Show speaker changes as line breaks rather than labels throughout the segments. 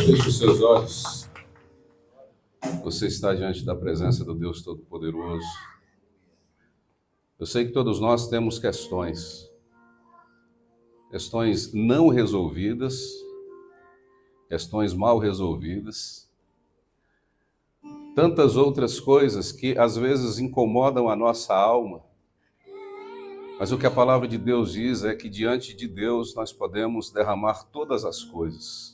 Feche os seus olhos. Você está diante da presença do Deus Todo-Poderoso. Eu sei que todos nós temos questões não resolvidas, questões mal resolvidas, tantas outras coisas que às vezes incomodam a nossa alma. Mas o que a palavra de Deus diz é que diante de Deus nós podemos derramar todas as coisas.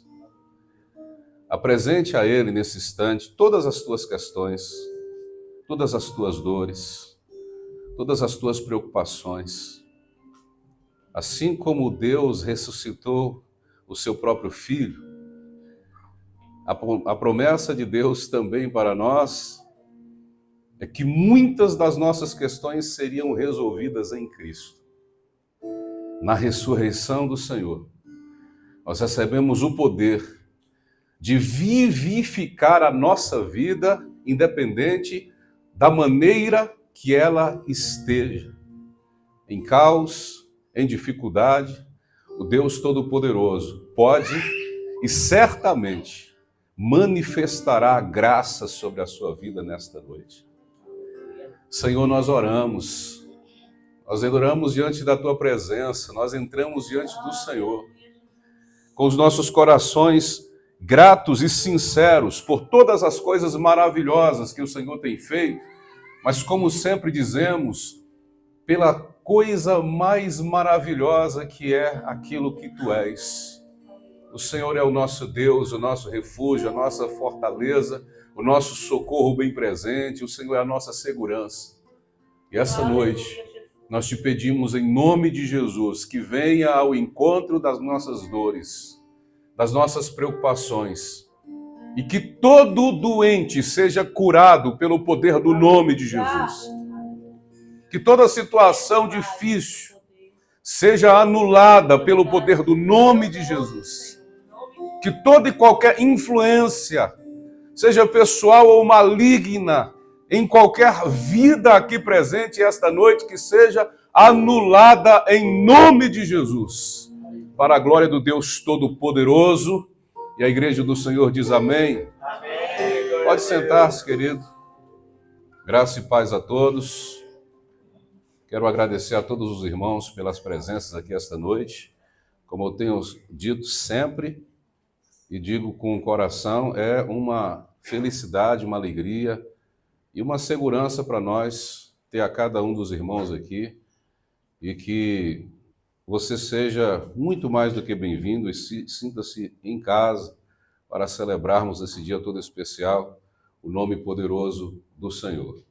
Apresente a Ele nesse instante todas as tuas questões, todas as tuas dores, todas as tuas preocupações. Assim como Deus ressuscitou o seu próprio Filho, a promessa de Deus também para nós é que muitas das nossas questões seriam resolvidas em Cristo. Na ressurreição do Senhor, nós recebemos o poder de vivificar a nossa vida, independente da maneira que ela esteja. Em caos, em dificuldade, o Deus Todo-Poderoso pode e certamente manifestará a graça sobre a sua vida nesta noite. Senhor, nós oramos diante da Tua presença, nós entramos diante do Senhor, com os nossos corações gratos e sinceros por todas as coisas maravilhosas que o Senhor tem feito, mas como sempre dizemos, pela coisa mais maravilhosa que é aquilo que Tu és. O Senhor é o nosso Deus, o nosso refúgio, a nossa fortaleza, o nosso socorro bem presente, o Senhor é a nossa segurança. E essa noite, nós te pedimos em nome de Jesus, que venha ao encontro das nossas dores, das nossas preocupações, e que todo doente seja curado pelo poder do nome de Jesus. Que toda situação difícil seja anulada pelo poder do nome de Jesus. Que toda e qualquer influência, seja pessoal ou maligna, em qualquer vida aqui presente esta noite, que seja anulada em nome de Jesus. Para a glória do Deus Todo-Poderoso. E a igreja do Senhor diz amém. Amém. Pode sentar-se, querido. Graça e paz a todos. Quero agradecer a todos os irmãos pelas presenças aqui esta noite. Como eu tenho dito sempre, e digo com o coração, é uma felicidade, uma alegria e uma segurança para nós ter a cada um dos irmãos aqui, e que você seja muito mais do que bem-vindo e sinta-se em casa para celebrarmos esse dia todo especial, o nome poderoso do Senhor.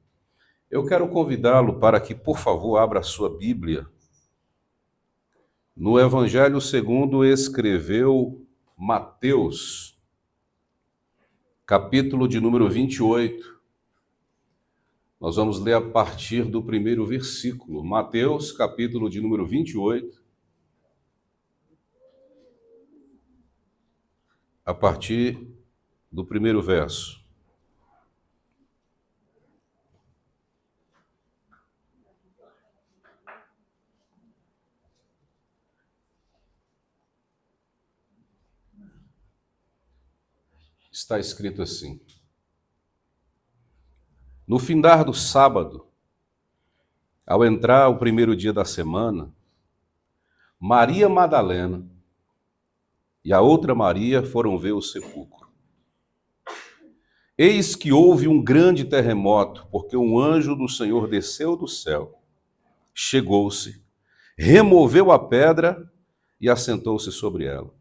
Eu quero convidá-lo para que, por favor, abra a sua Bíblia no Evangelho segundo escreveu Mateus, capítulo de número 28. Nós vamos ler a partir do primeiro versículo. Mateus, capítulo de número 28. A partir do primeiro verso. Está escrito assim: No findar do sábado, ao entrar o primeiro dia da semana, Maria Madalena e a outra Maria foram ver o sepulcro. Eis que houve um grande terremoto, porque um anjo do Senhor desceu do céu, chegou-se, removeu a pedra e assentou-se sobre ela.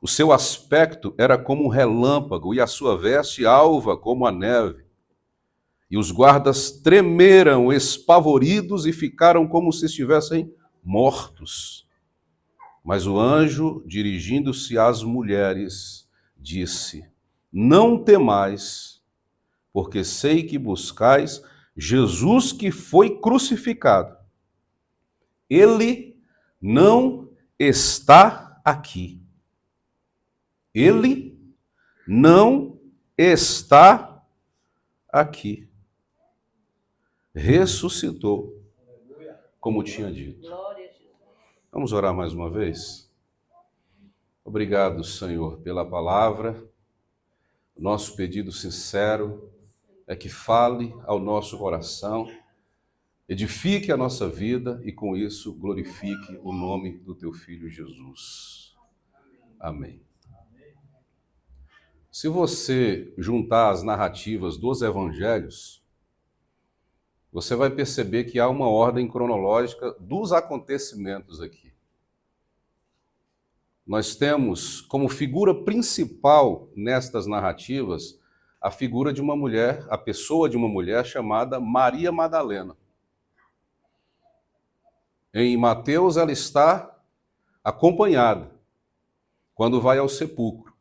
O seu aspecto era como um relâmpago e a sua veste alva como a neve. E os guardas tremeram, espavoridos, e ficaram como se estivessem mortos. Mas o anjo, dirigindo-se às mulheres, disse: Não temais, porque sei que buscais Jesus que foi crucificado. Ele não está aqui. Ele não está aqui. Ressuscitou, como tinha dito. Vamos orar mais uma vez? Obrigado, Senhor, pela palavra. Nosso pedido sincero é que fale ao nosso coração, edifique a nossa vida e, com isso, glorifique o nome do teu Filho Jesus. Amém. Se você juntar as narrativas dos evangelhos, você vai perceber que há uma ordem cronológica dos acontecimentos aqui. Nós temos como figura principal nestas narrativas a figura de uma mulher, a pessoa de uma mulher chamada Maria Madalena. Em Mateus ela está acompanhada quando vai ao sepulcro.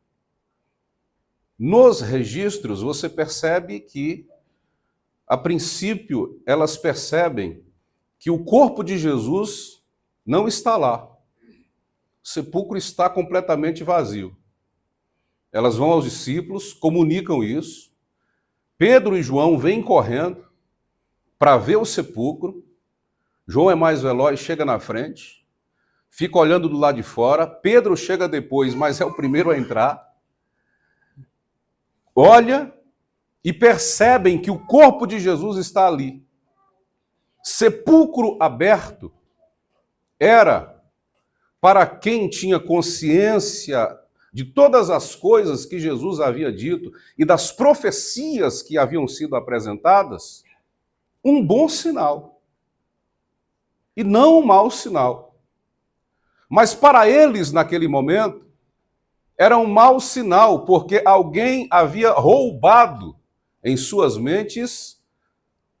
Nos registros você percebe que, a princípio, elas percebem que o corpo de Jesus não está lá. O sepulcro está completamente vazio. Elas vão aos discípulos, comunicam isso. Pedro e João vêm correndo para ver o sepulcro. João é mais veloz, chega na frente, fica olhando do lado de fora. Pedro chega depois, mas é o primeiro a entrar. Olha e percebem que o corpo de Jesus está ali. Sepulcro aberto era para quem tinha consciência de todas as coisas que Jesus havia dito e das profecias que haviam sido apresentadas, um bom sinal e não um mau sinal. Mas para eles, naquele momento, era um mau sinal, porque alguém havia roubado em suas mentes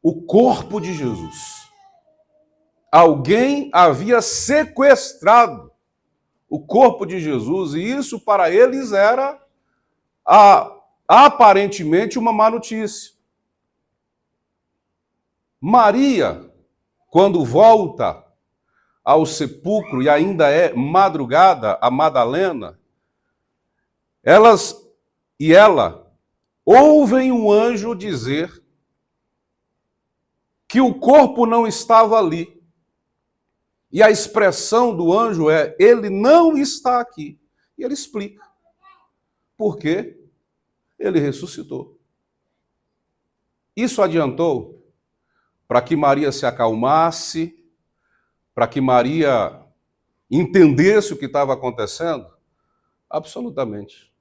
o corpo de Jesus. Alguém havia sequestrado o corpo de Jesus, e isso para eles era aparentemente uma má notícia. Maria, quando volta ao sepulcro, e ainda é madrugada, a Madalena, ela ouvem um anjo dizer que o corpo não estava ali. E a expressão do anjo é: ele não está aqui. E ele explica. Por quê? Ele ressuscitou. Isso adiantou para que Maria se acalmasse, para que Maria entendesse o que estava acontecendo? Absolutamente.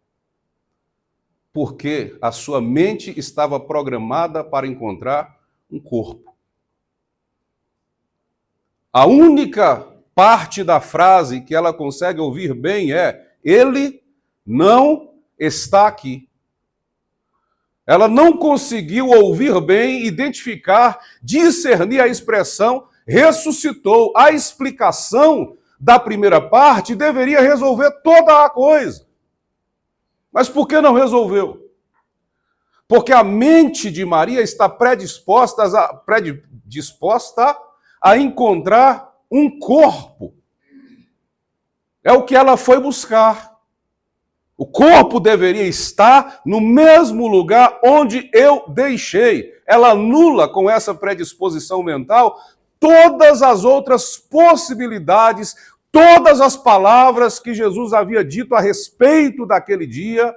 Porque a sua mente estava programada para encontrar um corpo. A única parte da frase que ela consegue ouvir bem é: ele não está aqui. Ela não conseguiu ouvir bem, identificar, discernir a expressão ressuscitou. A explicação da primeira parte deveria resolver toda a coisa. Mas por que não resolveu? Porque a mente de Maria está predisposta a encontrar um corpo. É o que ela foi buscar. O corpo deveria estar no mesmo lugar onde eu deixei. Ela anula com essa predisposição mental todas as outras possibilidades, todas as palavras que Jesus havia dito a respeito daquele dia,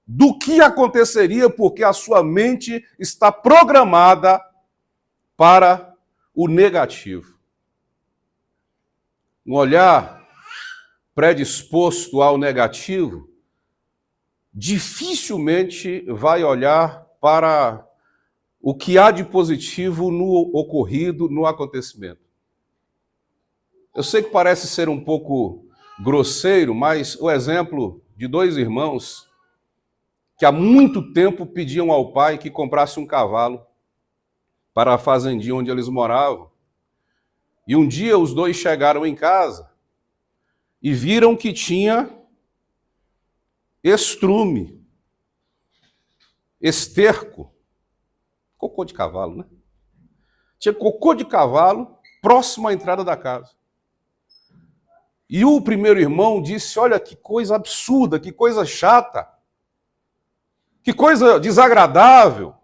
do que aconteceria, porque a sua mente está programada para o negativo. Um olhar predisposto ao negativo dificilmente vai olhar para o que há de positivo no ocorrido, no acontecimento. Eu sei que parece ser um pouco grosseiro, mas o exemplo de dois irmãos que há muito tempo pediam ao pai que comprasse um cavalo para a fazendinha onde eles moravam. E um dia os dois chegaram em casa e viram que tinha estrume, esterco, cocô de cavalo, né? Tinha cocô de cavalo próximo à entrada da casa. E o primeiro irmão disse: olha, que coisa absurda, que coisa chata, que coisa desagradável,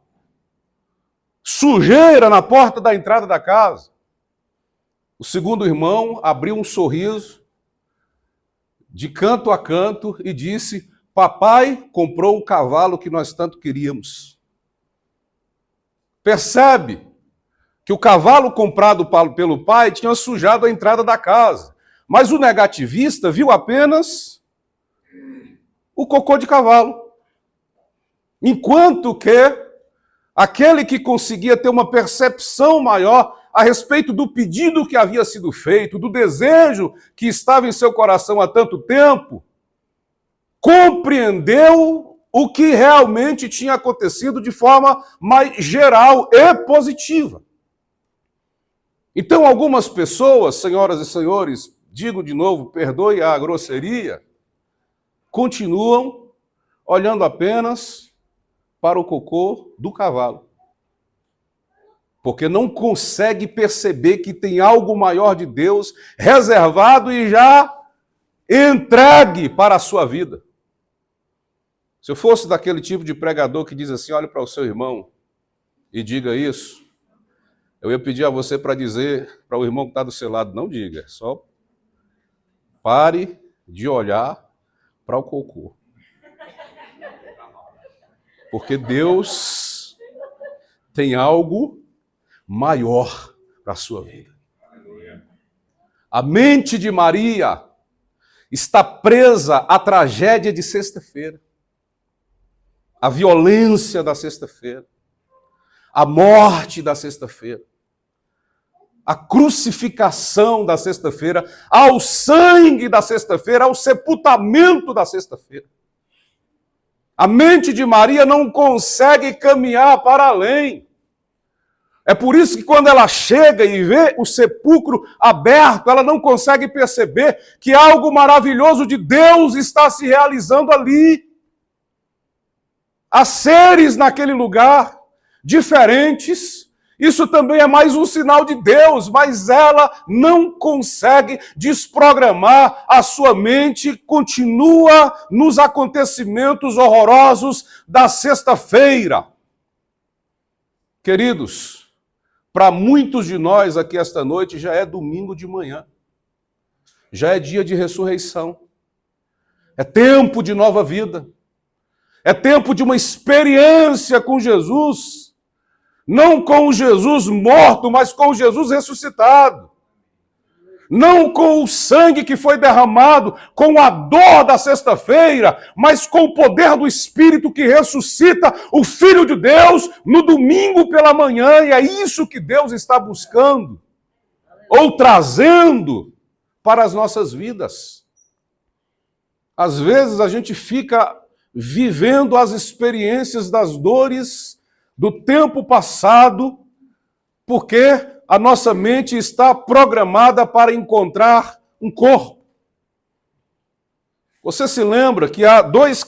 sujeira na porta da entrada da casa. O segundo irmão abriu um sorriso, de canto a canto e disse: papai comprou o cavalo que nós tanto queríamos. Percebe que o cavalo comprado pelo pai tinha sujado a entrada da casa. Mas o negativista viu apenas o cocô de cavalo. Enquanto que aquele que conseguia ter uma percepção maior a respeito do pedido que havia sido feito, do desejo que estava em seu coração há tanto tempo, compreendeu o que realmente tinha acontecido de forma mais geral e positiva. Então, algumas pessoas, senhoras e senhores, digo de novo, perdoe a grosseria, continuam olhando apenas para o cocô do cavalo. Porque não consegue perceber que tem algo maior de Deus reservado e já entregue para a sua vida. Se eu fosse daquele tipo de pregador que diz assim, olhe para o seu irmão e diga isso, eu ia pedir a você para dizer para o irmão que está do seu lado, não diga, só pare de olhar para o cocô. Porque Deus tem algo maior para a sua vida. A mente de Maria está presa à tragédia de sexta-feira, à violência da sexta-feira, à morte da sexta-feira, à crucificação da sexta-feira, ao sangue da sexta-feira, ao sepultamento da sexta-feira. A mente de Maria não consegue caminhar para além. É por isso que quando ela chega e vê o sepulcro aberto, ela não consegue perceber que algo maravilhoso de Deus está se realizando ali. Há seres naquele lugar, diferentes. Isso também é mais um sinal de Deus, mas ela não consegue desprogramar a sua mente, continua nos acontecimentos horrorosos da sexta-feira. Queridos, para muitos de nós aqui esta noite já é domingo de manhã, já é dia de ressurreição, é tempo de nova vida, é tempo de uma experiência com Jesus, não com o Jesus morto, mas com o Jesus ressuscitado. Não com o sangue que foi derramado, com a dor da sexta-feira, mas com o poder do Espírito que ressuscita o Filho de Deus no domingo pela manhã. E é isso que Deus está buscando, ou trazendo para as nossas vidas. Às vezes a gente fica vivendo as experiências das dores do tempo passado, porque a nossa mente está programada para encontrar um corpo. Você se lembra que há dois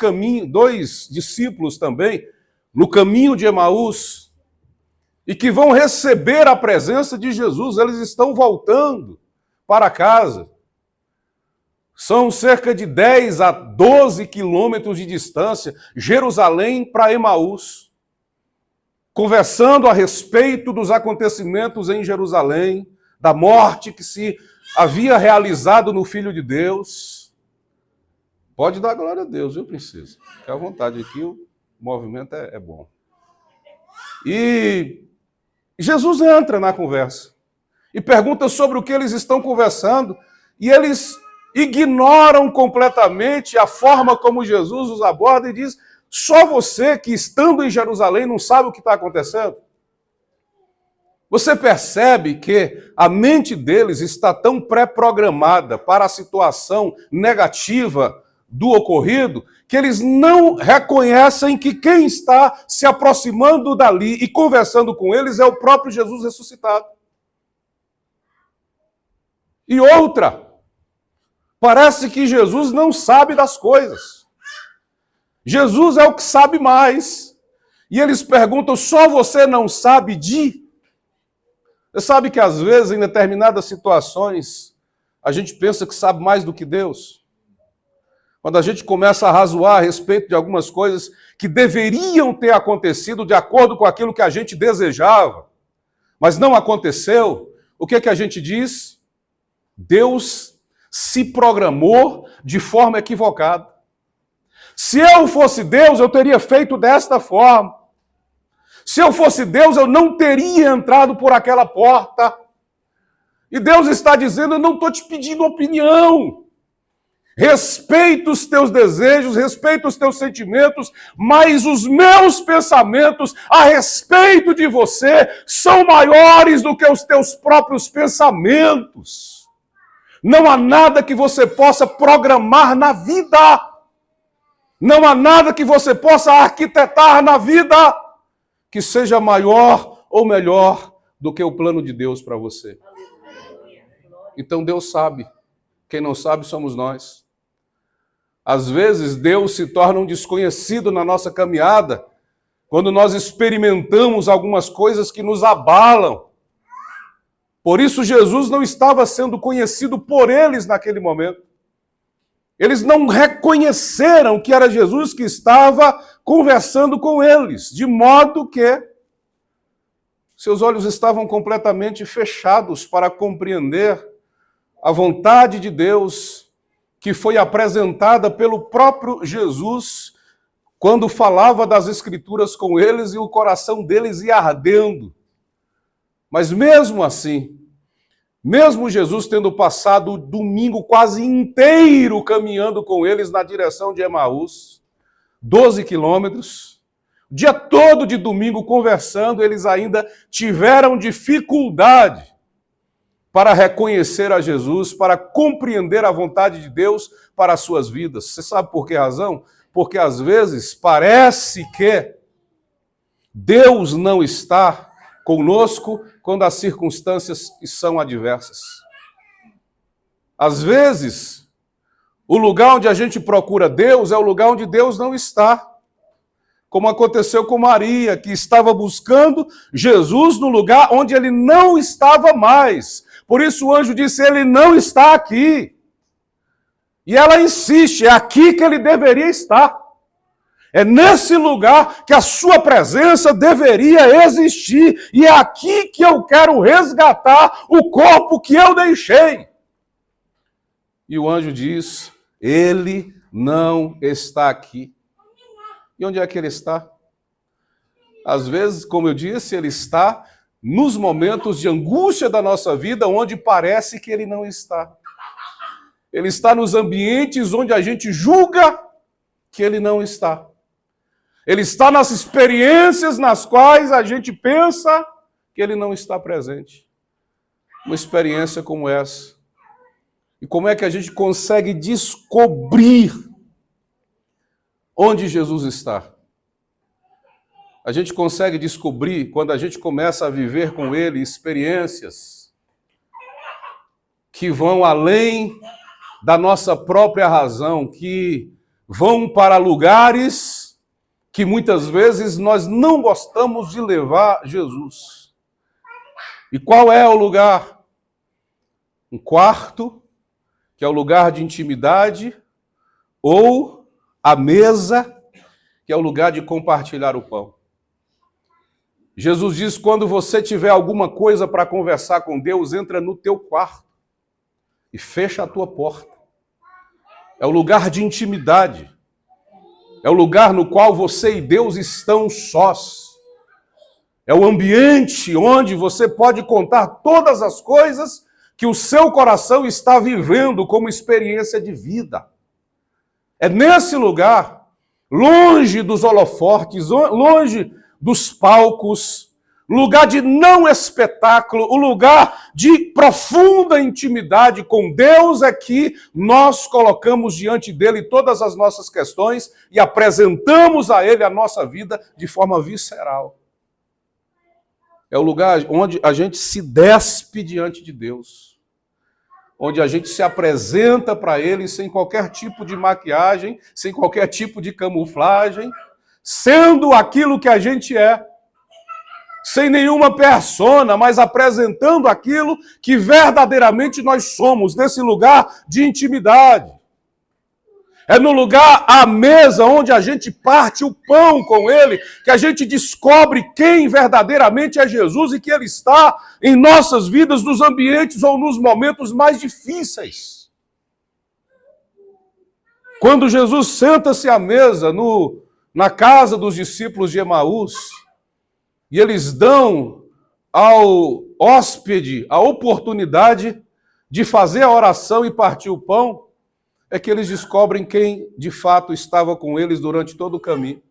discípulos também, no caminho de Emaús, e que vão receber a presença de Jesus. Eles estão voltando para casa. São cerca de 10 a 12 quilômetros de distância, Jerusalém para Emaús. Conversando a respeito dos acontecimentos em Jerusalém, da morte que se havia realizado no Filho de Deus. Pode dar glória a Deus, viu, princesa? Fica à vontade aqui, o movimento é bom. E Jesus entra na conversa e pergunta sobre o que eles estão conversando, e eles ignoram completamente a forma como Jesus os aborda e diz: só você que, estando em Jerusalém, não sabe o que está acontecendo? Você percebe que a mente deles está tão pré-programada para a situação negativa do ocorrido, que eles não reconhecem que quem está se aproximando dali e conversando com eles é o próprio Jesus ressuscitado. E outra, parece que Jesus não sabe das coisas. Jesus é o que sabe mais. E eles perguntam, só você não sabe de? Você sabe que às vezes, em determinadas situações, a gente pensa que sabe mais do que Deus? Quando a gente começa a razoar a respeito de algumas coisas que deveriam ter acontecido de acordo com aquilo que a gente desejava, mas não aconteceu, o que é que a gente diz? Deus se programou de forma equivocada. Se eu fosse Deus, eu teria feito desta forma. Se eu fosse Deus, eu não teria entrado por aquela porta. E Deus está dizendo, eu não estou te pedindo opinião. Respeito os teus desejos, respeito os teus sentimentos, mas os meus pensamentos a respeito de você são maiores do que os teus próprios pensamentos. Não há nada que você possa programar na vida. Não há nada que você possa arquitetar na vida que seja maior ou melhor do que o plano de Deus para você. Então Deus sabe. Quem não sabe somos nós. Às vezes Deus se torna um desconhecido na nossa caminhada quando nós experimentamos algumas coisas que nos abalam. Por isso Jesus não estava sendo conhecido por eles naquele momento. Eles não reconheceram que era Jesus que estava conversando com eles, de modo que seus olhos estavam completamente fechados para compreender a vontade de Deus que foi apresentada pelo próprio Jesus quando falava das Escrituras com eles e o coração deles ia ardendo. Mas mesmo assim, mesmo Jesus tendo passado o domingo quase inteiro caminhando com eles na direção de Emaús, 12 quilômetros, o dia todo de domingo conversando, eles ainda tiveram dificuldade para reconhecer a Jesus, para compreender a vontade de Deus para as suas vidas. Você sabe por que razão? Porque às vezes parece que Deus não está conosco quando as circunstâncias são adversas. Às vezes, o lugar onde a gente procura Deus é o lugar onde Deus não está. Como aconteceu com Maria, que estava buscando Jesus no lugar onde ele não estava mais. Por isso o anjo disse, ele não está aqui. E ela insiste, é aqui que ele deveria estar. É nesse lugar que a sua presença deveria existir. E é aqui que eu quero resgatar o corpo que eu deixei. E o anjo diz, ele não está aqui. E onde é que ele está? Às vezes, como eu disse, ele está nos momentos de angústia da nossa vida, onde parece que ele não está. Ele está nos ambientes onde a gente julga que ele não está. Ele está nas experiências nas quais a gente pensa que ele não está presente. Uma experiência como essa. E como é que a gente consegue descobrir onde Jesus está? A gente consegue descobrir quando a gente começa a viver com ele experiências que vão além da nossa própria razão, que vão para lugares que muitas vezes nós não gostamos de levar Jesus. E qual é o lugar? Um quarto, que é o lugar de intimidade, ou a mesa, que é o lugar de compartilhar o pão. Jesus diz, quando você tiver alguma coisa para conversar com Deus, entra no teu quarto e fecha a tua porta. É o lugar de intimidade. É o lugar no qual você e Deus estão sós. É o ambiente onde você pode contar todas as coisas que o seu coração está vivendo como experiência de vida. É nesse lugar, longe dos holofortes, longe dos palcos, lugar de não espetáculo, o lugar de profunda intimidade com Deus é que nós colocamos diante dele todas as nossas questões e apresentamos a ele a nossa vida de forma visceral. É o lugar onde a gente se despe diante de Deus, onde a gente se apresenta para ele sem qualquer tipo de maquiagem, sem qualquer tipo de camuflagem, sendo aquilo que a gente é, sem nenhuma persona, mas apresentando aquilo que verdadeiramente nós somos, nesse lugar de intimidade. É no lugar, à mesa, onde a gente parte o pão com ele, que a gente descobre quem verdadeiramente é Jesus e que ele está em nossas vidas, nos ambientes ou nos momentos mais difíceis. Quando Jesus senta-se à mesa na casa dos discípulos de Emaús, e eles dão ao hóspede a oportunidade de fazer a oração e partir o pão, é que eles descobrem quem de fato estava com eles durante todo o caminho.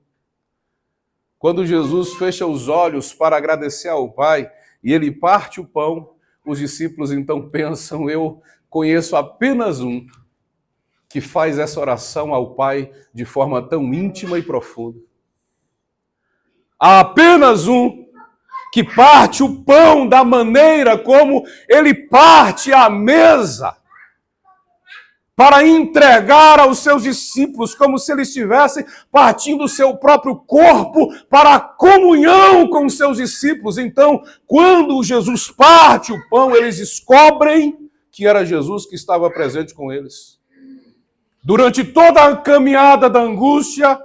Quando Jesus fecha os olhos para agradecer ao Pai e ele parte o pão, os discípulos então pensam: eu conheço apenas um que faz essa oração ao Pai de forma tão íntima e profunda. Há apenas um que parte o pão da maneira como ele parte a mesa, para entregar aos seus discípulos, como se eles estivessem partindo o seu próprio corpo para a comunhão com os seus discípulos. Então, quando Jesus parte o pão, eles descobrem que era Jesus que estava presente com eles. Durante toda a caminhada da angústia,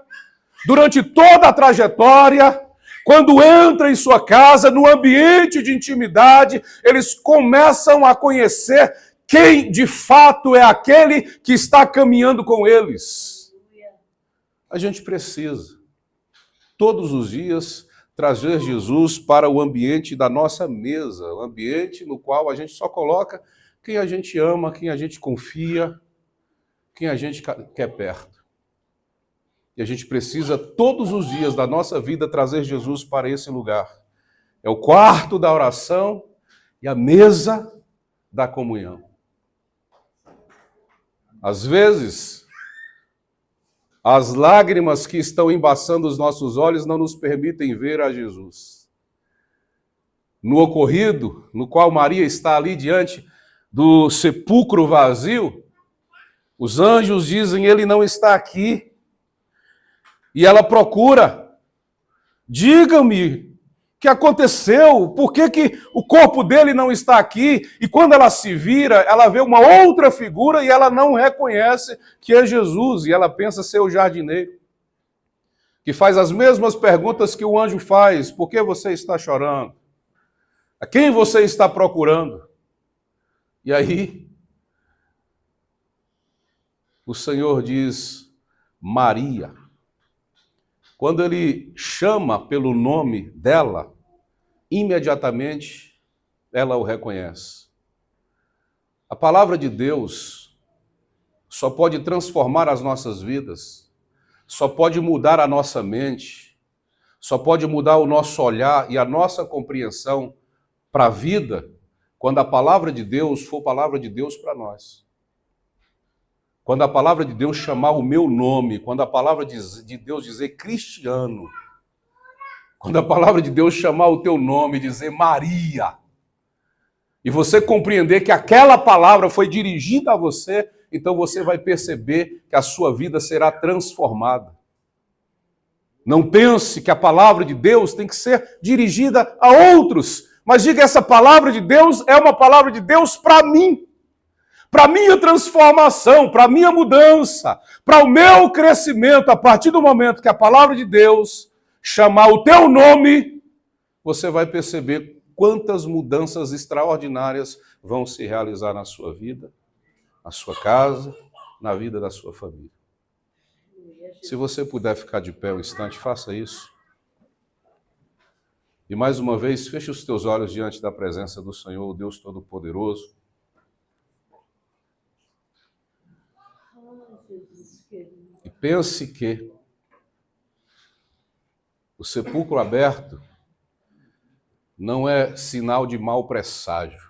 durante toda a trajetória, quando entra em sua casa, no ambiente de intimidade, eles começam a conhecer quem de fato é aquele que está caminhando com eles. A gente precisa, todos os dias, trazer Jesus para o ambiente da nossa mesa, o ambiente no qual a gente só coloca quem a gente ama, quem a gente confia, quem a gente quer perto. E a gente precisa, todos os dias da nossa vida, trazer Jesus para esse lugar. É o quarto da oração e a mesa da comunhão. Às vezes, as lágrimas que estão embaçando os nossos olhos não nos permitem ver a Jesus. No ocorrido, no qual Maria está ali diante do sepulcro vazio, os anjos dizem: ele não está aqui. E ela procura: diga-me o que aconteceu, por que o corpo dele não está aqui? E quando ela se vira, ela vê uma outra figura e ela não reconhece que é Jesus, e ela pensa ser o jardineiro, que faz as mesmas perguntas que o anjo faz: por que você está chorando? A quem você está procurando? E aí, o Senhor diz: Maria. Quando ele chama pelo nome dela, imediatamente ela o reconhece. A palavra de Deus só pode transformar as nossas vidas, só pode mudar a nossa mente, só pode mudar o nosso olhar e a nossa compreensão para a vida, quando a palavra de Deus for palavra de Deus para nós. Quando a palavra de Deus chamar o meu nome, quando a palavra de Deus dizer Cristiano, quando a palavra de Deus chamar o teu nome, dizer Maria, e você compreender que aquela palavra foi dirigida a você, então você vai perceber que a sua vida será transformada. Não pense que a palavra de Deus tem que ser dirigida a outros, mas diga: essa palavra de Deus é uma palavra de Deus para mim. Para a minha transformação, para a minha mudança, para o meu crescimento. A partir do momento que a palavra de Deus chamar o teu nome, você vai perceber quantas mudanças extraordinárias vão se realizar na sua vida, na sua casa, na vida da sua família. Se você puder ficar de pé um instante, faça isso. E mais uma vez, feche os teus olhos diante da presença do Senhor, o Deus Todo-Poderoso. E pense que o sepulcro aberto não é sinal de mau presságio,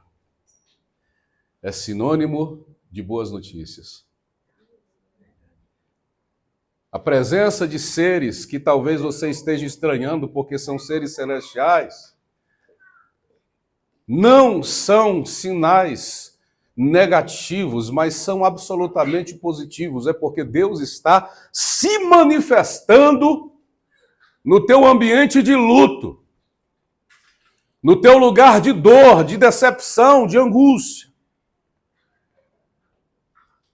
é sinônimo de boas notícias. A presença de seres que talvez você esteja estranhando porque são seres celestiais, não são sinais negativos, mas são absolutamente positivos. É porque Deus está se manifestando no teu ambiente de luto, no teu lugar de dor, de decepção, de angústia.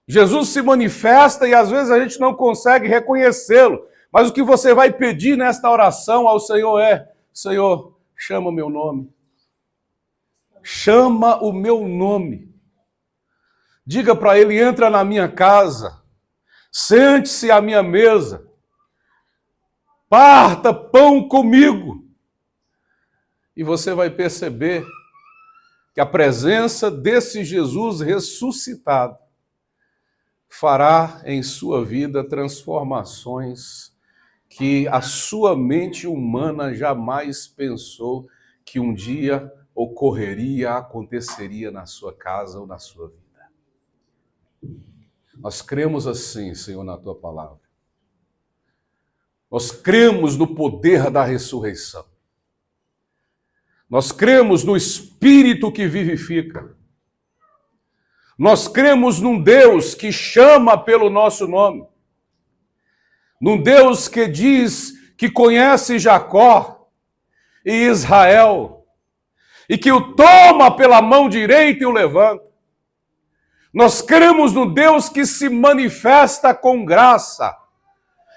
Jesus se manifesta e às vezes a gente não consegue reconhecê-lo, mas o que você vai pedir nesta oração ao Senhor é: Senhor, chama o meu nome. Chama o meu nome. Diga para ele: entra na minha casa, Sente-se à minha mesa, parta pão comigo. E você vai perceber que a presença desse Jesus ressuscitado fará em sua vida transformações que a sua mente humana jamais pensou que um dia ocorreria, aconteceria na sua casa ou na sua vida. Nós cremos assim, Senhor, na tua palavra. Nós cremos no poder da ressurreição. Nós cremos no Espírito que vivifica. Nós cremos num Deus que chama pelo nosso nome. Num Deus que diz que conhece Jacó e Israel e que o toma pela mão direita e o levanta. Nós cremos no Deus que se manifesta com graça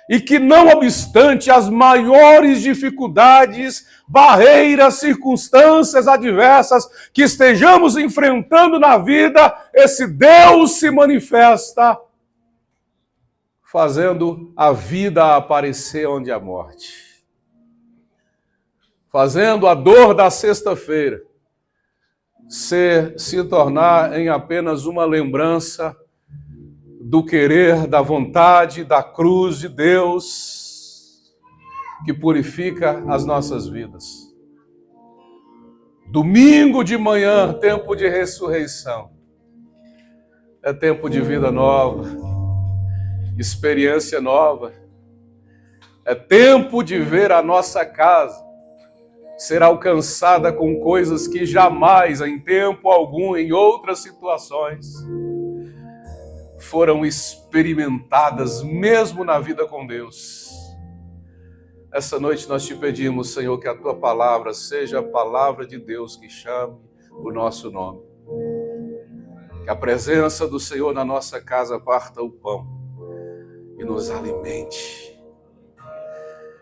e que, não obstante as maiores dificuldades, barreiras, circunstâncias adversas que estejamos enfrentando na vida, esse Deus se manifesta fazendo a vida aparecer onde há morte, fazendo a dor da sexta-feira se tornar em apenas uma lembrança do querer, da vontade, da cruz de Deus, que purifica as nossas vidas. Domingo de manhã, tempo de ressurreição, é tempo de vida nova, experiência nova, é tempo de ver a nossa casa ser alcançada com coisas que jamais, em tempo algum, em outras situações, foram experimentadas, mesmo na vida com Deus. Essa noite nós te pedimos, Senhor, que a tua palavra seja a palavra de Deus que chame o nosso nome. Que a presença do Senhor na nossa casa parta o pão e nos alimente,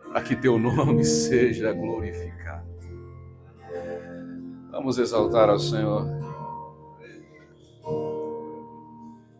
para que teu nome seja glorificado. Vamos exaltar ao Senhor.